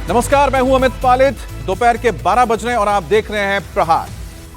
नमस्कार, मैं हूं अमित पालित। दोपहर के 12 बज रहे और आप देख रहे हैं प्रहार।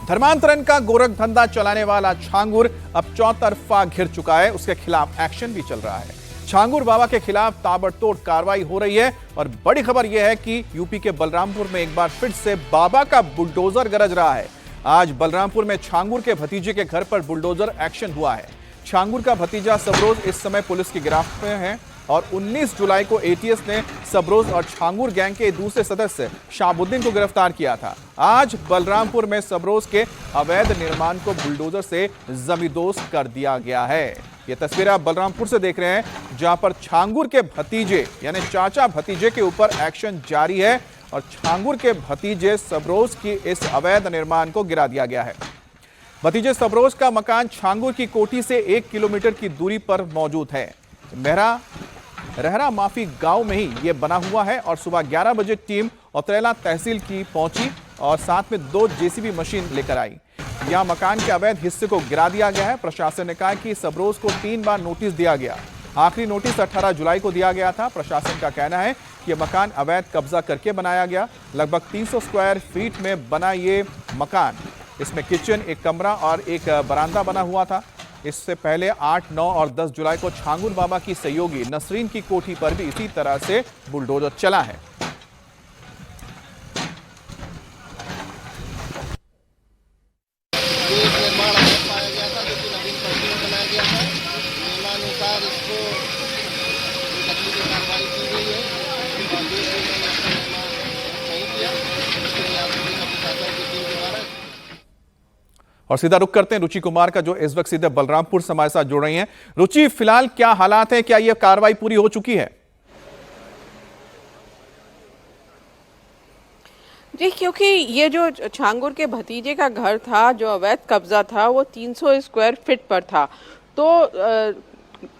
धर्मांतरण का गोरख धंधा चलाने वाला छांगुर अब चौतरफा घिर चुका है। उसके खिलाफ एक्शन भी चल रहा है। छांगुर बाबा के खिलाफ ताबड़तोड़ कार्रवाई हो रही है और बड़ी खबर यह है कि यूपी के बलरामपुर में एक बार फिर से बाबा का बुलडोजर गरज रहा है। आज बलरामपुर में छांगुर के भतीजे के घर पर बुलडोजर एक्शन हुआ है। छांगुर का भतीजा सबरोज इस समय पुलिस की गिरफ्त में है और 19 जुलाई को एटीएस ने सबरोज और छांगुर गैंग के दूसरे सदस्य शाहबुद्दीन को गिरफ्तार किया था। आज बलरामपुर में सबरोज के अवैध निर्माण को बुलडोजर से जमींदोज कर दिया गया है। ये तस्वीर आप बलरामपुर से देख रहे हैं, जहां पर छांगुर के भतीजे यानी चाचा भतीजे के ऊपर एक्शन जारी है और छांगुर के भतीजे सबरोज की इस अवैध निर्माण को गिरा दिया गया है। भतीजे सबरोज का मकान छांगुर की कोठी से 1 किलोमीटर की दूरी पर मौजूद है। रहरा माफी गांव में ही यह बना हुआ है और सुबह 11 बजे टीम औतरेला तहसील की पहुंची और साथ में 2 जेसीबी मशीन लेकर आई। यहां मकान के अवैध हिस्से को गिरा दिया गया है। प्रशासन ने कहा कि सबरोज को 3 बार नोटिस दिया गया। आखिरी नोटिस 18 जुलाई को दिया गया था। प्रशासन का कहना है कि यह मकान अवैध कब्जा करके बनाया गया। लगभग 300 स्क्वायर फीट में बना ये मकान, इसमें किचन, एक कमरा और एक बरामदा बना हुआ था। इससे पहले 8, 9 और 10 जुलाई को छांगुर बाबा की सहयोगी नसरीन की कोठी पर भी इसी तरह से बुलडोजर चला है। और सीधा रुख करते हैं रुचि कुमार का, जो इस वक्त सीधे बलरामपुर से हमारे साथ जुड़ रही हैं। रुचि, फिलहाल क्या हालात हैं? क्या यह कार्रवाई पूरी हो चुकी है? जी, क्योंकि ये जो छांगुर के भतीजे का घर था, जो अवैध कब्जा था, वो 300 स्क्वायर फीट पर था। तो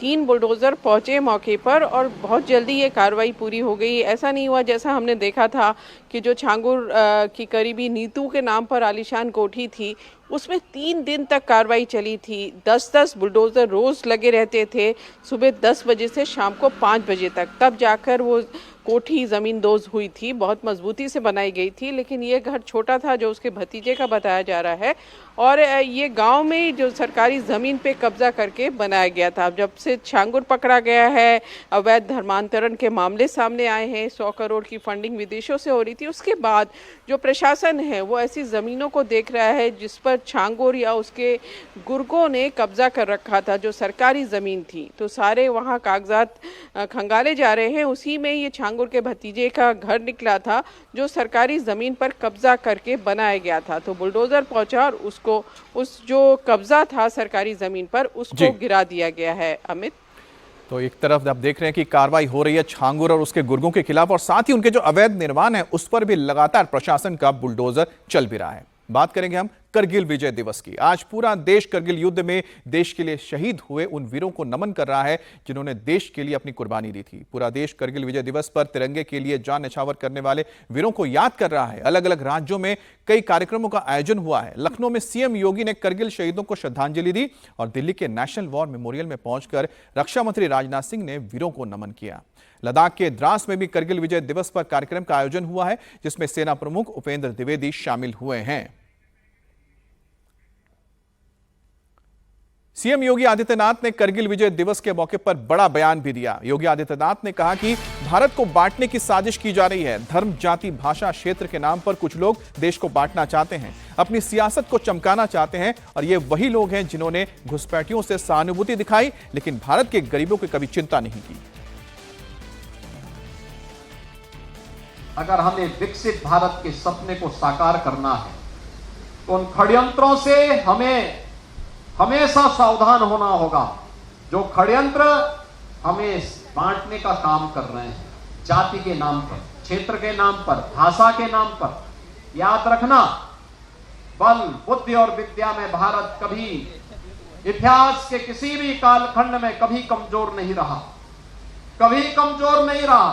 3 बुलडोजर पहुंचे मौके पर और बहुत जल्दी ये कार्रवाई पूरी हो गई। ऐसा नहीं हुआ जैसा हमने देखा था कि जो छांगुर की करीबी नीतू के नाम पर आलीशान कोठी थी, उसमें 3 दिन तक कार्रवाई चली थी। 10-10 बुलडोजर रोज लगे रहते थे, सुबह 10 बजे से शाम को 5 बजे तक। तब जाकर वो कोठी जमींदोज हुई थी। बहुत मजबूती से बनाई गई थी, लेकिन ये घर छोटा था जो उसके भतीजे का बताया जा रहा है और ये गांव में जो सरकारी ज़मीन पे कब्जा करके बनाया गया था। जब से छांगुर पकड़ा गया है, अवैध धर्मांतरण के मामले सामने आए हैं, 100 करोड़ की फंडिंग विदेशों से हो रही थी, उसके बाद जो प्रशासन है वो ऐसी ज़मीनों को देख रहा है जिस पर छांगुर या उसके गुर्गों ने कब्जा कर रखा था, जो सरकारी ज़मीन थी। तो सारे वहाँ कागजात खंगाले जा रहे हैं। उसी में ये छांगुर के भतीजे का घर निकला था, जो सरकारी ज़मीन पर कब्जा करके बनाया गया था। तो बुलडोज़र पहुंचा और उसको, उस जो कब्जा था सरकारी ज़मीन पर, उसको गिरा दिया गया है। अमित, तो एक तरफ आप देख रहे हैं कि कार्रवाई हो रही है छांगुर और उसके गुर्गों के खिलाफ और साथ ही उनके जो अवैध निर्माण है उस पर भी लगातार प्रशासन का बुलडोजर चल भी रहा है। बात करेंगे हम करगिल विजय दिवस की। आज पूरा देश करगिल युद्ध में देश के लिए शहीद हुए उन वीरों को नमन कर रहा है जिन्होंने देश के लिए अपनी कुर्बानी दी थी। पूरा देश करगिल विजय दिवस पर तिरंगे के लिए जान न्यौछावर करने वाले वीरों को याद कर रहा है। अलग अलग राज्यों में कई कार्यक्रमों का आयोजन हुआ है। लखनऊ में सीएम योगी ने करगिल शहीदों को श्रद्धांजलि दी और दिल्ली के नेशनल वॉर मेमोरियल में पहुंचकर रक्षा मंत्री राजनाथ सिंह ने वीरों को नमन किया। लद्दाख के द्रास में भी करगिल विजय दिवस पर कार्यक्रम का आयोजन हुआ है, जिसमें सेना प्रमुख उपेंद्र द्विवेदी शामिल हुए हैं। सीएम योगी आदित्यनाथ ने करगिल विजय दिवस के मौके पर बड़ा बयान भी दिया। योगी आदित्यनाथ ने कहा कि भारत को बांटने की साजिश की जा रही है। धर्म, जाति, भाषा, क्षेत्र के नाम पर कुछ लोग देश को बांटना चाहते हैं, अपनी सियासत को चमकाना चाहते हैं और ये वही लोग हैं जिन्होंने घुसपैठियों से सहानुभूति दिखाई, लेकिन भारत के गरीबों की कभी चिंता नहीं की। अगर हमें विकसित भारत के सपने को साकार करना है तो उन षड्यंत्रों से हमें हमेशा सावधान होना होगा, जो षड्यंत्र हमें बांटने का काम कर रहे हैं, जाति के नाम पर, क्षेत्र के नाम पर, भाषा के नाम पर। याद रखना, बल, बुद्धि और विद्या में भारत कभी इतिहास के किसी भी कालखंड में कभी कमजोर नहीं रहा, कभी कमजोर नहीं रहा।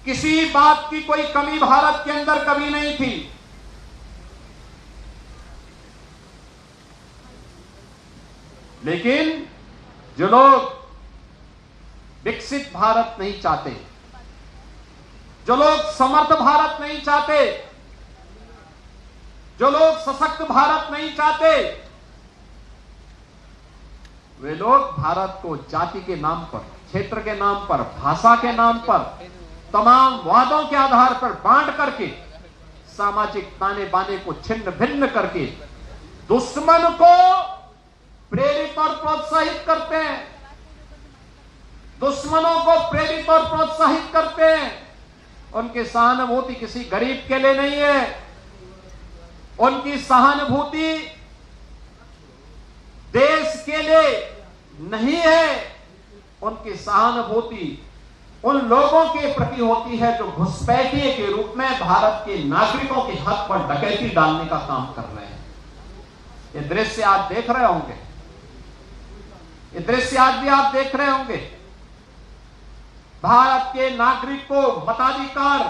किसी बात की कोई कमी भारत के अंदर कभी नहीं थी। लेकिन जो लोग विकसित भारत नहीं चाहते, जो लोग समर्थ भारत नहीं चाहते, जो लोग सशक्त भारत नहीं चाहते, वे लोग भारत को जाति के नाम पर, क्षेत्र के नाम पर, भाषा के नाम पर, तमाम वादों के आधार पर बांट करके, सामाजिक ताने बाने को छिन्न भिन्न करके दुश्मन को प्रेरित और प्रोत्साहित करते हैं, दुश्मनों को प्रेरित और प्रोत्साहित करते हैं। उनकी सहानुभूति किसी गरीब के लिए नहीं है, उनकी सहानुभूति देश के लिए नहीं है, उनकी सहानुभूति उन लोगों के प्रति होती है जो घुसपैठिए के रूप में भारत के नागरिकों के हक पर डकैती डालने का काम कर रहे हैं। ये दृश्य आप देख रहे होंगे, ये दृश्य आज भी आप देख रहे होंगे। भारत के नागरिक को मताधिकार,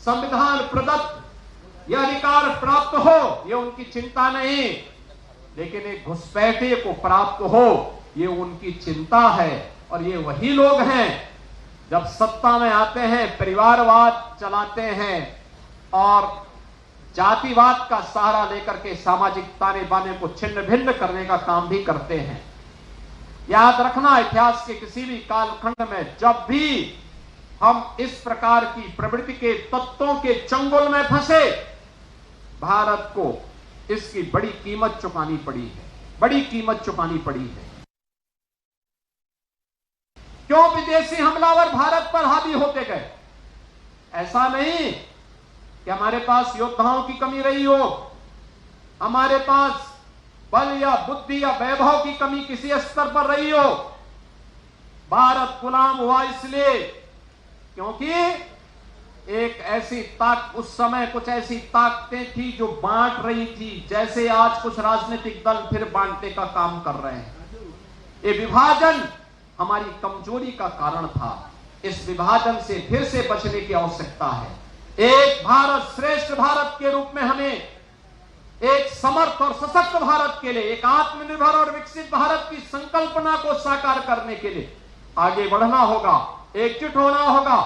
संविधान प्रदत्त यह अधिकार प्राप्त हो, ये उनकी चिंता नहीं, लेकिन एक घुसपैठिए को प्राप्त हो, ये उनकी चिंता है। और ये वही लोग हैं जब सत्ता में आते हैं परिवारवाद चलाते हैं और जातिवाद का सहारा लेकर के सामाजिक ताने बाने को छिन्न भिन्न करने का काम भी करते हैं। याद रखना, इतिहास के किसी भी कालखंड में जब भी हम इस प्रकार की प्रवृत्ति के तत्वों के चंगुल में फंसे, भारत को इसकी बड़ी कीमत चुकानी पड़ी है, बड़ी कीमत चुकानी पड़ी है। क्यों विदेशी हमलावर भारत पर हावी होते गए? ऐसा नहीं कि हमारे पास योद्धाओं की कमी रही हो, हमारे पास बल या बुद्धि या वैभव की कमी किसी स्तर पर रही हो। भारत गुलाम हुआ इसलिए क्योंकि एक ऐसी उस समय कुछ ऐसी ताकतें थी जो बांट रही थी, जैसे आज कुछ राजनीतिक दल फिर बांटने का काम कर रहे हैं। ये विभाजन हमारी कमजोरी का कारण था, इस विभाजन से फिर से बचने की आवश्यकता है। एक भारत श्रेष्ठ भारत के रूप में हमें एक समर्थ और सशक्त भारत के लिए, एक आत्मनिर्भर और विकसित भारत की संकल्पना को साकार करने के लिए आगे बढ़ना होगा, एकजुट होना होगा।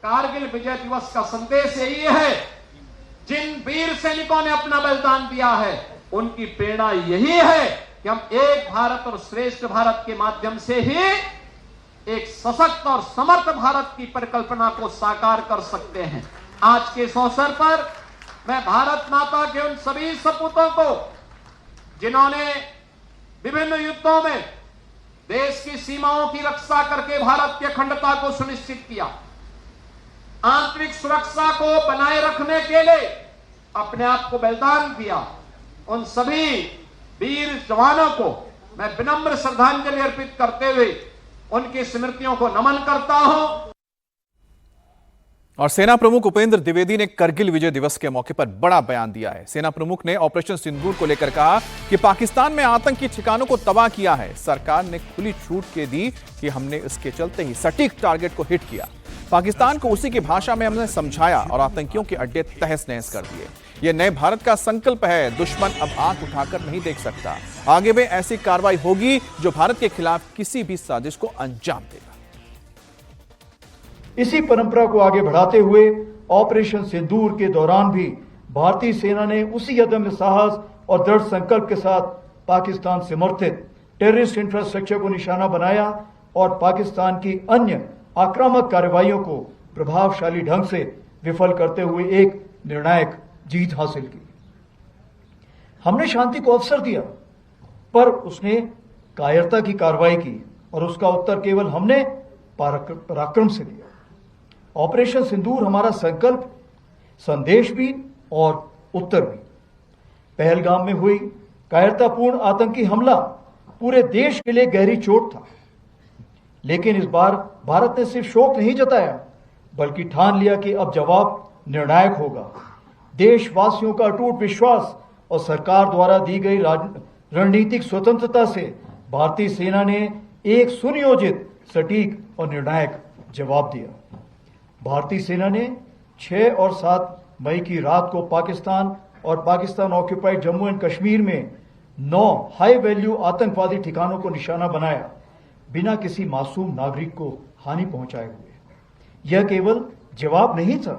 कारगिल विजय दिवस का संदेश यही है, जिन वीर सैनिकों ने अपना बलिदान दिया है उनकी प्रेरणा यही है कि हम एक भारत और श्रेष्ठ भारत के माध्यम से ही एक सशक्त और समर्थ भारत की परिकल्पना को साकार कर सकते हैं। आज के इस अवसर पर मैं भारत माता के उन सभी सपूतों को जिन्होंने विभिन्न युद्धों में देश की सीमाओं की रक्षा करके भारत की अखंडता को सुनिश्चित किया, आंतरिक सुरक्षा को बनाए रखने के लिए अपने आप को बलिदान दिया, उन सभी वीर जवानों को मैं विनम्र श्रद्धांजलि अर्पित करते हुए उनकी स्मृतियों को नमन करता हूं। और सेना प्रमुख उपेंद्र द्विवेदी ने करगिल विजय दिवस के मौके पर बड़ा बयान दिया है। सेना प्रमुख ने ऑपरेशन सिंदूर को लेकर कहा कि पाकिस्तान में आतंकी ठिकानों को तबाह किया है, सरकार ने खुली छूट के दी कि हमने इसके चलते ही सटीक टारगेट को हिट किया। पाकिस्तान को उसी की भाषा में हमने समझाया और आतंकियों के अड्डे तहस नहस कर दिए। यह नए भारत का संकल्प है, दुश्मन अब आंख उठाकर नहीं देख सकता। आगे भी ऐसी कार्रवाई होगी जो भारत के खिलाफ किसी भी साजिश को अंजाम देगा। इसी परंपरा को आगे बढ़ाते हुए ऑपरेशन सिंदूर के दौरान भी भारतीय सेना ने उसी अदम्य साहस और दृढ़ संकल्प के साथ पाकिस्तान समर्थित टेररिस्ट इंफ्रास्ट्रक्चर को निशाना बनाया और पाकिस्तान की अन्य आक्रामक कार्रवाइयों को प्रभावशाली ढंग से विफल करते हुए एक निर्णायक जीत हासिल की। हमने शांति को अवसर दिया, पर उसने कायरता की कार्रवाई की और उसका उत्तर केवल हमने पराक्रम से दिया। ऑपरेशन सिंदूर हमारा संकल्प, संदेश भी और उत्तर भी। पहलगाम में हुई कायरतापूर्ण आतंकी हमला पूरे देश के लिए गहरी चोट था, लेकिन इस बार भारत ने सिर्फ शोक नहीं जताया, बल्कि ठान लिया कि अब जवाब निर्णायक होगा। देशवासियों का अटूट विश्वास और सरकार द्वारा दी गई रणनीतिक स्वतंत्रता से भारतीय सेना ने एक सुनियोजित, सटीक और निर्णायक जवाब दिया। भारतीय सेना ने 6 और 7 मई की रात को पाकिस्तान और पाकिस्तान ऑक्यूपाइड जम्मू एंड कश्मीर में 9 हाई वैल्यू आतंकवादी ठिकानों को निशाना बनाया, बिना किसी मासूम नागरिक को हानि पहुंचाए हुए। यह केवल जवाब नहीं था,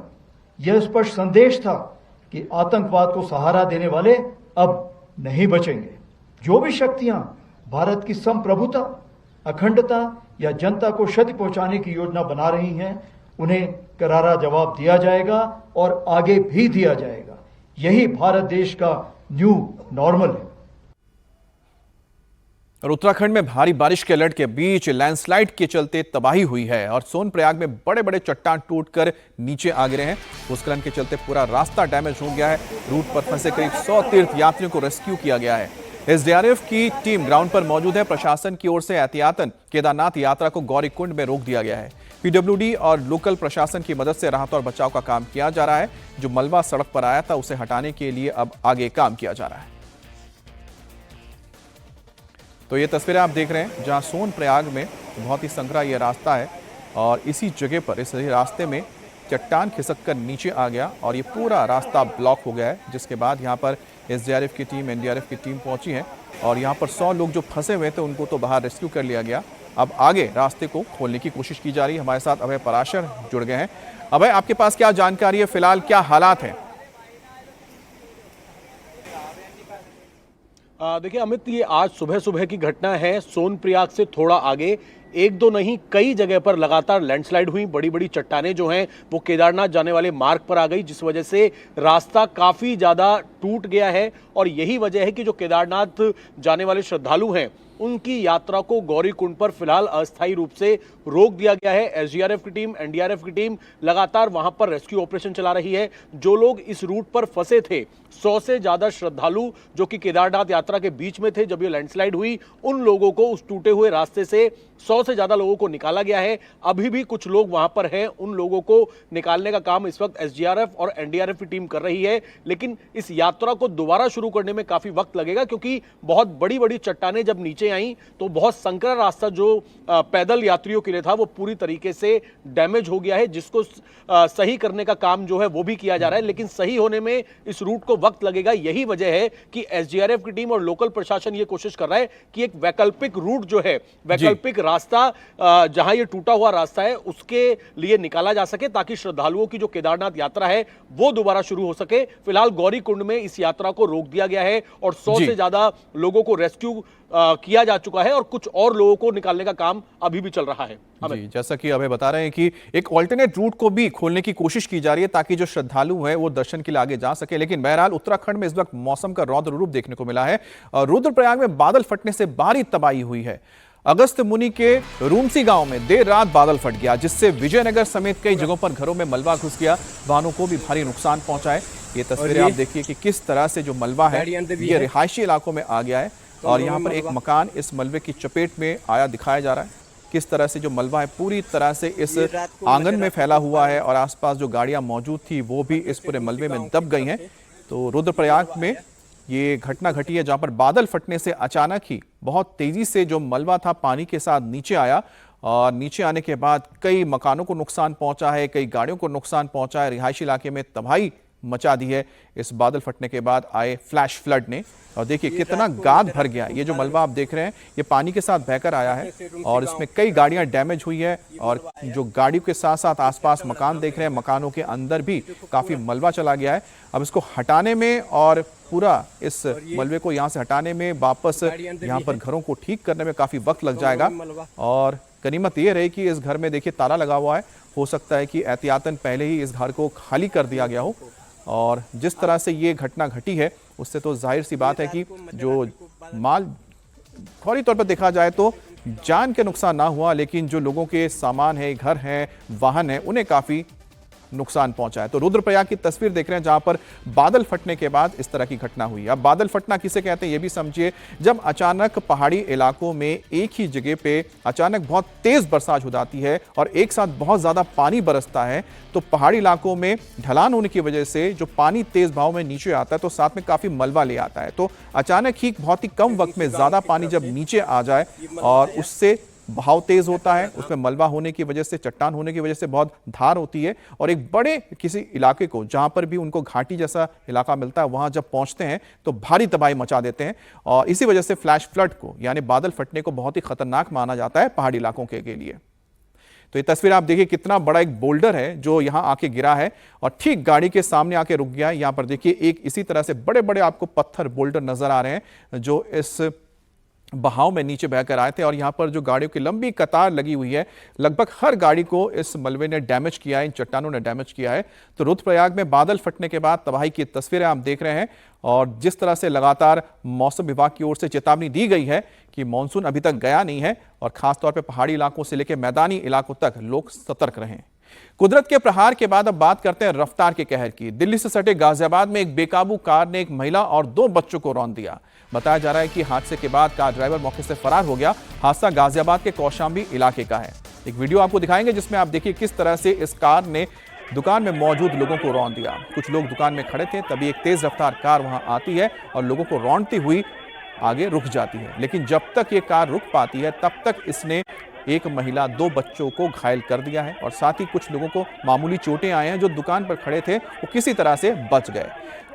यह स्पष्ट संदेश था कि आतंकवाद को सहारा देने वाले अब नहीं बचेंगे। जो भी शक्तियां भारत की संप्रभुता, अखंडता या जनता को क्षति पहुंचाने की योजना बना रही हैं, उन्हें करारा जवाब दिया जाएगा और आगे भी दिया जाएगा। यही भारत देश का न्यू नॉर्मल है। और उत्तराखंड में भारी बारिश के अलर्ट के बीच लैंडस्लाइड के चलते तबाही हुई है और सोनप्रयाग में बड़े बड़े चट्टान टूटकर नीचे आ गिरे हैं। भूस्खलन के चलते पूरा रास्ता डैमेज हो गया है। रूट पर फंसे करीब 100 तीर्थ यात्रियों को रेस्क्यू किया गया है। एसडीआरएफ की टीम ग्राउंड पर मौजूद है। प्रशासन की ओर से एहतियातन केदारनाथ यात्रा को गौरीकुंड में रोक दिया गया है। पीडब्ल्यूडी और लोकल प्रशासन की मदद से राहत और बचाव का काम किया जा रहा है। जो मलबा सड़क पर आया था उसे हटाने के लिए अब आगे काम किया जा रहा है। तो ये तस्वीरें आप देख रहे हैं जहां सोनप्रयाग में बहुत ही संकरा ये रास्ता है और इसी जगह पर इस रास्ते में चट्टान खिसक कर नीचे आ गया और ये पूरा रास्ता ब्लॉक हो गया है, जिसके बाद यहाँ पर एसडीआरएफ की टीम, एनडीआरएफ की टीम पहुंची है और यहाँ पर 100 लोग जो फंसे हुए थे उनको तो बाहर रेस्क्यू कर लिया गया। अब आगे रास्ते को खोलने की कोशिश की जा रही है। हमारे साथ अभय पराशर जुड़ गए हैं। अभय, आपके पास क्या जानकारी है, फिलहाल क्या हालात हैं? देखिए अमित, ये आज सुबह सुबह की घटना है। सोनप्रयाग से थोड़ा आगे एक दो नहीं कई जगह पर लगातार लैंडस्लाइड हुई। बड़ी बड़ी चट्टानें जो हैं वो केदारनाथ जाने वाले मार्ग पर आ गई, जिस वजह से रास्ता काफ़ी ज़्यादा टूट गया है और यही वजह है कि जो केदारनाथ जाने वाले श्रद्धालु हैं उनकी यात्रा को गौरीकुंड पर फिलहाल अस्थायी रूप से रोक दिया गया है। एसडीआरएफ की टीम, एनडीआरएफ की टीम लगातार वहां पर रेस्क्यू ऑपरेशन चला रही है। जो लोग इस रूट पर फंसे थे, 100 से ज्यादा श्रद्धालु जो कि केदारनाथ यात्रा के बीच में थे जब ये लैंडस्लाइड हुई, उन लोगों को उस टूटे हुए रास्ते से 100 से ज्यादा लोगों को निकाला गया है। अभी भी कुछ लोग वहां पर हैं, उन लोगों को निकालने का काम इस वक्त एसडीआरएफ और एनडीआरएफ की टीम कर रही है। लेकिन इस यात्रा को दोबारा शुरू करने में काफी वक्त लगेगा, क्योंकि बहुत बड़ी बड़ी चट्टानें जब नीचे आई तो बहुत संकरा रास्ता जो पैदल यात्रियों के लिए था वो पूरी तरीके से डैमेज हो गया है, जिसको सही करने का काम जो है वो भी किया जा रहा है। लेकिन सही होने में इस रूट को वक्त लगेगा। यही वजह है कि एसडीआरएफ की टीम और लोकल प्रशासन ये कोशिश कर रहा है कि एक वैकल्पिक रूट जो है, वैकल्पिक रास्ता जहां ये टूटा हुआ रास्ता है उसके लिए निकाला जा सके, ताकि श्रद्धालुओं की जो केदारनाथ यात्रा है वो दोबारा शुरू हो सके। फिलहाल गौरीकुंड में इस यात्रा को रोक दिया गया है और 100 से ज्यादा लोगों को रेस्क्यू किया जा चुका है और कुछ और लोगों को निकालने का काम अभी भी चल रहा है। जी, जैसा कि अभय बता रहे हैं कि एक ऑल्टरनेट रूट को भी खोलने की कोशिश की जा रही है ताकि जो श्रद्धालु हैं वो दर्शन के लिए आगे जा सके। लेकिन बहरहाल उत्तराखंड में इस वक्त मौसम का रौद्र रूप देखने को मिला है और रुद्रप्रयाग में बादल फटने से भारी तबाही हुई है। अगस्त मुनि के रूमसी गांव में देर रात बादल फट गया, जिससे विजयनगर समेत कई जगहों पर घरों में मलबा घुस गया, वाहनों को भी भारी नुकसान पहुंचा है। ये तस्वीरें आप देखिए कि किस तरह से जो मलबा है ये रिहायशी इलाकों में आ गया है और यहाँ पर एक मकान इस मलबे की चपेट में आया दिखाया जा रहा है। किस तरह से जो मलबा है पूरी तरह से इस आंगन में फैला हुआ है और आसपास जो गाड़ियां मौजूद थी वो भी इस पूरे मलबे में दब गई हैं। तो रुद्रप्रयाग में ये घटना घटी है जहां पर बादल फटने से अचानक ही बहुत तेजी से जो मलबा था पानी के साथ नीचे आया और नीचे आने के बाद कई मकानों को नुकसान पहुंचा है, कई गाड़ियों को नुकसान पहुंचा है। रिहायशी इलाके में तबाही मचा दी है इस बादल फटने के बाद आए फ्लैश फ्लड ने। और देखिए कितना गाद भर गया। ये जो मलबा आप देख रहे हैं ये पानी के साथ बहकर आया है और इसमें कई गाड़ियां डैमेज हुई है और जो गाड़ियों के साथ साथ आसपास मकान देख रहे हैं, मकानों के अंदर भी काफी मलबा चला गया है। अब इसको हटाने में और पूरा इस मलबे को यहाँ से हटाने में, वापस यहाँ पर घरों को ठीक करने में काफी वक्त लग जाएगा। और गनीमत ये रही कि इस घर में देखिए ताला लगा हुआ है, हो सकता है कि एहतियातन पहले ही इस घर को खाली कर दिया गया हो। और जिस तरह से ये घटना घटी है उससे तो जाहिर सी बात है कि जो माल फौरी तौर पर देखा जाए तो जान के नुकसान ना हुआ, लेकिन जो लोगों के सामान है, घर है, वाहन है, उन्हें काफी नुकसान पहुंचा है। तो रुद्रप्रयाग की तस्वीर देख रहे हैं जहां पर बादल फटने के बाद इस तरह की घटना हुई। अब बादल फटना किसे कहते हैं ये भी समझिए। जब अचानक पहाड़ी इलाकों में एक ही जगह पे अचानक बहुत तेज बरसात हो जाती है और एक साथ बहुत ज्यादा पानी बरसता है तो पहाड़ी इलाकों में ढलान होने की वजह से जो पानी तेज भाव में नीचे आता है तो साथ में काफी मलबा ले आता है। तो अचानक ही बहुत ही कम वक्त में ज्यादा पानी जब नीचे आ जाए और उससे बहाव तेज होता है, उसमें मलबा होने की वजह से, चट्टान होने की वजह से बहुत धार होती है और एक बड़े किसी इलाके को जहां पर भी उनको घाटी जैसा इलाका मिलता है वहां जब पहुंचते हैं तो भारी तबाही मचा देते हैं। और इसी वजह से फ्लैश फ्लड को यानी बादल फटने को बहुत ही खतरनाक माना जाता है पहाड़ी इलाकों के लिए। तो ये तस्वीर आप देखिए, कितना बड़ा एक बोल्डर है जो यहां आके गिरा है और ठीक गाड़ी के सामने आके रुक गया है। यहां पर देखिए एक इसी तरह से बड़े बड़े आपको पत्थर बोल्डर नजर आ रहे हैं जो इस बहाव में नीचे बहकर आए थे और यहां पर जो गाड़ियों की लंबी कतार लगी हुई है, लगभग हर गाड़ी को इस मलबे ने डैमेज किया है, इन चट्टानों ने डैमेज किया है। तो रुद्रप्रयाग में बादल फटने के बाद तबाही की तस्वीरें आप देख रहे हैं और जिस तरह से लगातार मौसम विभाग की ओर से चेतावनी दी गई है कि मानसून अभी तक गया नहीं है और खासतौर पर पहाड़ी इलाकों से लेकर मैदानी इलाकों तक लोग सतर्क रहें। कुदरत के प्रहार के बाद अब बात करते हैं रफ्तार के कहर की। दिल्ली से सटे गाजियाबाद में एक बेकाबू कार ने एक महिला और 2 बच्चों को रौंद दिया। बताया जा रहा है कि हादसे के बाद कार ड्राइवर मौके से फरार हो गया। हादसा गाजियाबाद के कौशाम्बी इलाके का है। एक वीडियो आपको दिखाएंगे जिसमें आप देखिए किस तरह से इस कार ने दुकान में मौजूद लोगों को रौंद दिया। कुछ लोग दुकान में खड़े थे, तभी एक तेज रफ्तार कार वहां आती है और लोगों को रौंदती हुई आगे रुक जाती है। लेकिन जब तक ये कार रुक पाती है तब तक इसने एक महिला 2 बच्चों को घायल कर दिया है और साथ ही कुछ लोगों को मामूली चोटें आई हैं। जो दुकान पर खड़े थे वो किसी तरह से बच गए।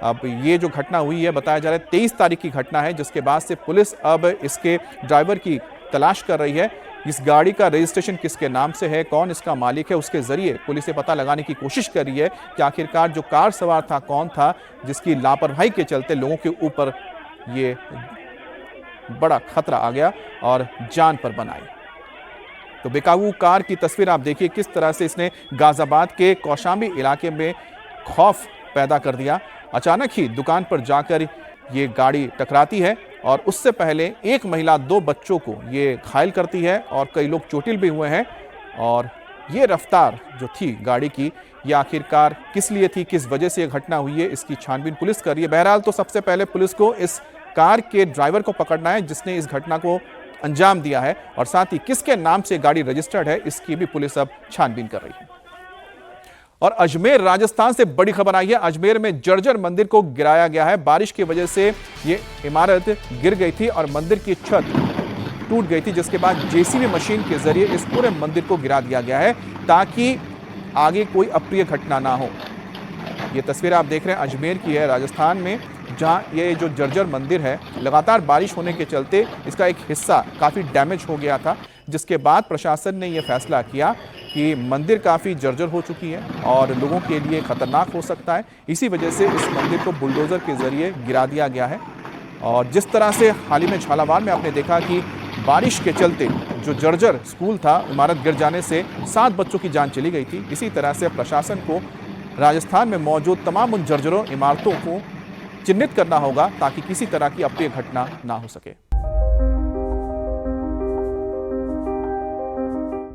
अब ये जो घटना हुई है, बताया जा रहा है 23 तारीख की घटना है, जिसके बाद से पुलिस अब इसके ड्राइवर की तलाश कर रही है। इस गाड़ी का रजिस्ट्रेशन किसके नाम से है, कौन इसका मालिक है, उसके जरिए पुलिस ये पता लगाने की कोशिश कर रही है कि आखिरकार जो कार सवार था कौन था, जिसकी लापरवाही के चलते लोगों के ऊपर ये बड़ा खतरा आ गया और जान पर बनाई। तो बेकाबू कार की तस्वीर आप देखिए किस तरह से इसने गाजियाबाद के कौशाम्बी इलाके में खौफ पैदा कर दिया। अचानक ही दुकान पर जाकर ये गाड़ी टकराती है और उससे पहले एक महिला 2 बच्चों को ये घायल करती है और कई लोग चोटिल भी हुए हैं। और ये रफ्तार जो थी गाड़ी की, ये आखिरकार किस लिए थी, किस वजह से ये घटना हुई है, इसकी छानबीन पुलिस कर रही है। बहरहाल तो सबसे पहले पुलिस को इस कार के ड्राइवर को पकड़ना है जिसने इस घटना को अंजाम दिया है और साथ ही किसके नाम से गाड़ी रजिस्टर्ड है, इसकी भी पुलिस अब छानबीन कर रही है। और अजमेर राजस्थान से बड़ी खबर आई है। अजमेर में जर्जर मंदिर को गिराया गया है। बारिश की वजह से ये इमारत गिर गई थी और मंदिर की छत टूट गई थी, जिसके बाद जेसीबी मशीन के जरिए इस पूरे मंदिर को गिरा दिया गया है ताकि आगे कोई अप्रिय घटना ना हो। ये तस्वीर आप देख रहे हैं अजमेर की है, राजस्थान में, जहां ये जो जर्जर मंदिर है, लगातार बारिश होने के चलते इसका एक हिस्सा काफ़ी डैमेज हो गया था, जिसके बाद प्रशासन ने यह फैसला किया कि मंदिर काफ़ी जर्जर हो चुकी है और लोगों के लिए खतरनाक हो सकता है। इसी वजह से इस मंदिर को बुलडोज़र के ज़रिए गिरा दिया गया है। और जिस तरह से हाल ही में झालावाड़ में आपने देखा कि बारिश के चलते जो जर्जर स्कूल था, इमारत गिर जाने से 7 बच्चों की जान चली गई थी, इसी तरह से प्रशासन को राजस्थान में मौजूद तमाम उन जर्जरों इमारतों को चिन्हित करना होगा ताकि किसी तरह की अप्रिय घटना ना हो सके।